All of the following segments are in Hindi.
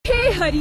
हे हरि,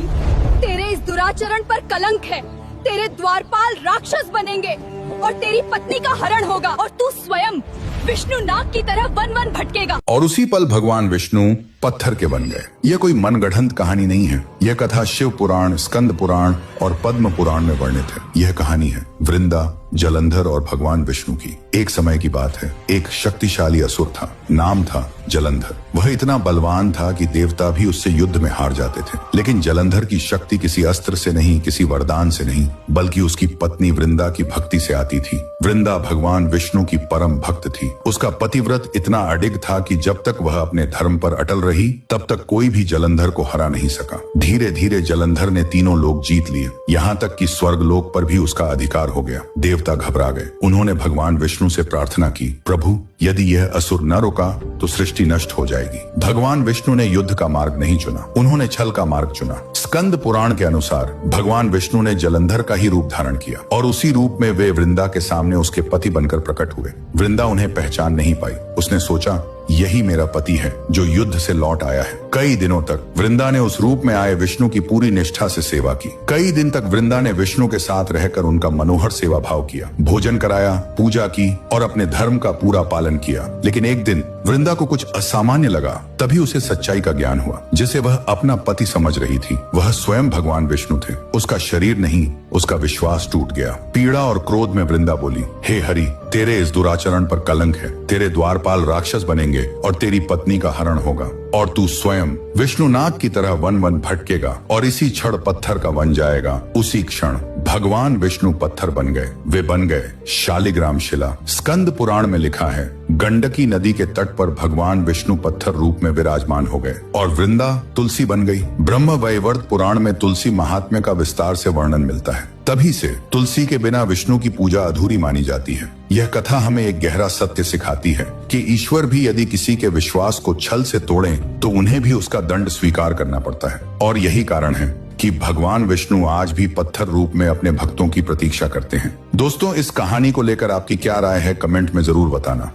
तेरे इस दुराचरण पर कलंक है। तेरे द्वारपाल राक्षस बनेंगे और तेरी पत्नी का हरण होगा और तू स्वयं विष्णु नाग की तरह वन वन भटकेगा। और उसी पल भगवान विष्णु पत्थर के बन गए। यह कोई मनगढ़ंत कहानी नहीं है। यह कथा शिव पुराण, स्कंद पुराण और पद्म पुराण में वर्णित है। यह कहानी है वृंदा, जलंधर और भगवान विष्णु की। एक समय की बात है, एक शक्तिशाली असुर था, नाम था जलंधर। वह इतना बलवान था कि देवता भी उससे युद्ध में हार जाते थे। लेकिन जलंधर की शक्ति किसी अस्त्र से नहीं, किसी वरदान से नहीं, बल्कि उसकी पत्नी वृंदा की भक्ति से आती थी। वृंदा भगवान विष्णु की परम भक्त थी। उसका पतिव्रत इतना अडिग था कि जब तक वह अपने धर्म पर अटल रही, तब तक कोई भी जलंधर को हरा नहीं सका। धीरे धीरे जलंधर ने तीनों लोक जीत लिए, यहाँ तक कि स्वर्ग लोक पर भी उसका अधिकार हो गया। देवता घबरा गए। उन्होंने भगवान विष्णु से प्रार्थना की, प्रभु यदि यह असुर न रुका तो सृष्टि नष्ट हो जाएगी। भगवान विष्णु ने युद्ध का मार्ग नहीं चुना, उन्होंने छल का मार्ग चुना। स्कंद पुराण के अनुसार भगवान विष्णु ने जलंधर का ही रूप धारण किया और उसी रूप में वे वृंदा के सामने उसके पति बनकर प्रकट हुए। वृंदा उन्हें पहचान नहीं पाई। उसने सोचा यही मेरा पति है जो युद्ध से लौट आया है। कई दिनों तक वृंदा ने उस रूप में आए विष्णु की पूरी निष्ठा से सेवा की। कई दिन तक वृंदा ने विष्णु के साथ रहकर उनका मनोहर सेवा भाव किया, भोजन कराया, पूजा की और अपने धर्म का पूरा पालन किया। लेकिन एक दिन वृंदा को कुछ असामान्य लगा। तभी उसे सच्चाई का ज्ञान हुआ। जिसे वह अपना पति समझ रही थी, वह स्वयं भगवान विष्णु थे। उसका शरीर नहीं, उसका विश्वास टूट गया। पीड़ा और क्रोध में वृंदा बोली, हे हरि, तेरे इस दुराचरण पर कलंक है। तेरे द्वारपाल राक्षस बनेंगे और तेरी पत्नी का हरण होगा और तू स्वयं विष्णु नाग की तरह वन वन भटकेगा और इसी क्षण पत्थर का बन जाएगा। उसी क्षण भगवान विष्णु पत्थर बन गए। वे बन गए शालिग्राम शिला। स्कंद पुराण में लिखा है, गंडकी नदी के तट पर भगवान विष्णु पत्थर रूप में विराजमान हो गए और वृंदा तुलसी बन गई। ब्रह्म वैवर्त पुराण में तुलसी महात्म्य का विस्तार से वर्णन मिलता है। तभी से तुलसी के बिना विष्णु की पूजा अधूरी मानी जाती है। यह कथा हमें एक गहरा सत्य सिखाती है कि ईश्वर भी यदि किसी के विश्वास को छल से तोड़ें तो उन्हें भी उसका दंड स्वीकार करना पड़ता है। और यही कारण है कि भगवान विष्णु आज भी पत्थर रूप में अपने भक्तों की प्रतीक्षा करते हैं। दोस्तों, इस कहानी को लेकर आपकी क्या राय है, कमेंट में जरूर बताना।